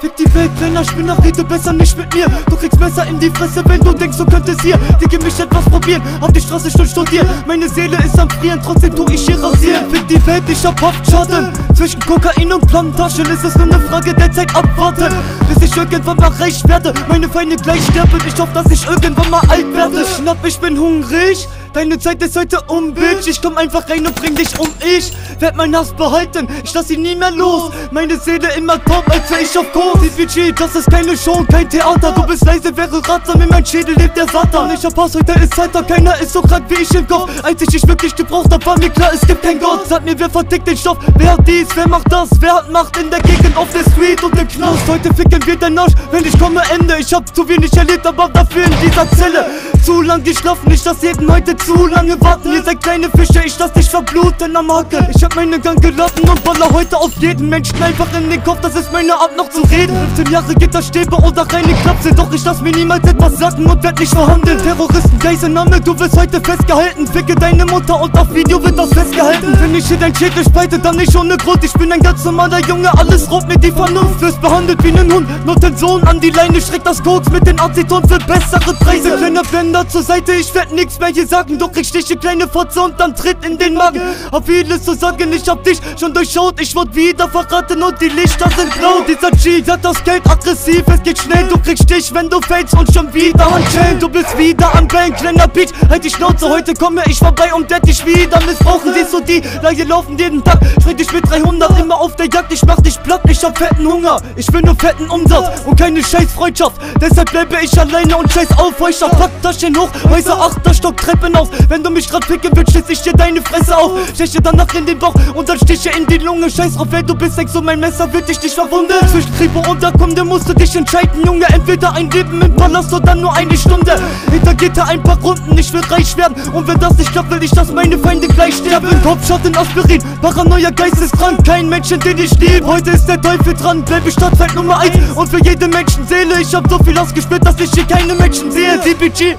Fick die Welt, kleiner Spinner, rede besser nicht mit mir. Du kriegst Messer in die Fresse, wenn du denkst, du könntest hier Digga, mich etwas probieren, auf die Straße studieren. Meine Seele ist am Frieren, trotzdem tu ich hier rasieren. Fick die Welt, ich hab Haftschaden. Zwischen Kokain und Plantaschen ist es nur eine Frage der Zeit abwarten, bis ich irgendwann mal reich werde, meine Feinde gleich sterben. Ich hoffe, dass ich irgendwann mal alt werde. Schnapp, ich bin hungrig. Deine Zeit ist heute Bitch. Ich komm einfach rein und bring dich um. Ich werd mein Hass behalten, ich lass ihn nie mehr los. Meine Seele immer top, als wär ich auf Kurs. DPG, das ist keine Show, kein Theater. Du bist leise, wäre ratsam, in mein Schädel lebt der Satan. Ich hab Hass, heute ist Zeit, keiner ist so krank wie ich im Kopf. Als ich wirklich gebraucht hab, war mir klar, es gibt kein Gott. Sag mir, wer vertickt den Stoff, wer hat dies, wer macht das, wer hat Macht in der Gegend, auf der Street und im Knast. Heute ficken wir den Arsch, wenn ich komme, Ende. Ich hab zu wenig erlebt, aber dafür in dieser Zelle zu lang geschlafen, ich lass jeden heute zu lange warten. Ihr seid kleine Fische, ich lass dich verbluten am Haken. Ich hab meine Gang geladen und baller heute auf jeden Menschen einfach in den Kopf, das ist meine Art noch zu reden. 15 Jahre Gitterstäbe oder reine Klapse, doch ich lass mir niemals etwas sagen und werd nicht verhandeln. Terroristen, Geiselnahme, du wirst heute festgehalten. Ficke deine Mutter und auf Video wird das festgehalten. Wenn ich hier dein Schädel spalte, dann nicht ohne Grund. Ich bin ein ganz normaler Junge, alles raubt mir die Vernunft. Wirst behandelt wie nen Hund, nur den Sohn an die Leine, schreckt das Koks mit den Aceton für bessere Preise. Kleiner Blender zur Seite, ich werd nix mehr hier sagen. Du kriegst Stiche, kleine Fotze und dann Tritt in den Magen. Hab vieles zu sagen, ich hab dich schon durchschaut. Ich wurde wieder verraten und die Lichter sind blau. Dieser G hat das Geld aggressiv, es geht schnell. Du kriegst Stich, wenn du fällst und schon wieder handschellen. Du bist wieder am Bang, kleiner Beach, halt die Schnauze, heute komme ich vorbei und werd dich wieder missbrauchen. Siehst du die, Leiche laufen jeden Tag, sprich dich mit 300, immer auf der Jagd. Ich mach dich platt, ich hab fetten Hunger, ich will nur fetten Umsatz und keine scheiß Freundschaft. Deshalb bleibe ich alleine und scheiß auf euch. Pack Taschen hoch, Häuser 8. Stock, Treppen auf. Wenn du mich grad ficken willst, schlitz ich dir deine Fresse auf. Steche danach in den Bauch und dann Stiche in die Lunge. Scheiß drauf, wer du bist, denkst du, mein Messer wird dich nicht verwunden. Zwischen Kripo und Kunde musst du dich entscheiden, Junge. Entweder ein Leben im Palast oder nur eine Stunde hinter Gitter, ein paar Runden, ich will reich werden. Und wenn das nicht klappt, will ich, dass meine Feinde gleich sterben. Kopfschatten, Aspirin, Paranoia, geisteskrank. Kein Menschen, den ich lieb, heute ist der Teufel dran. Bleibe Stadtfeind Nummer 1 und für jede Menschenseele. Ich hab so viel ausgespielt, dass ich hier keine Menschen sehe. DPG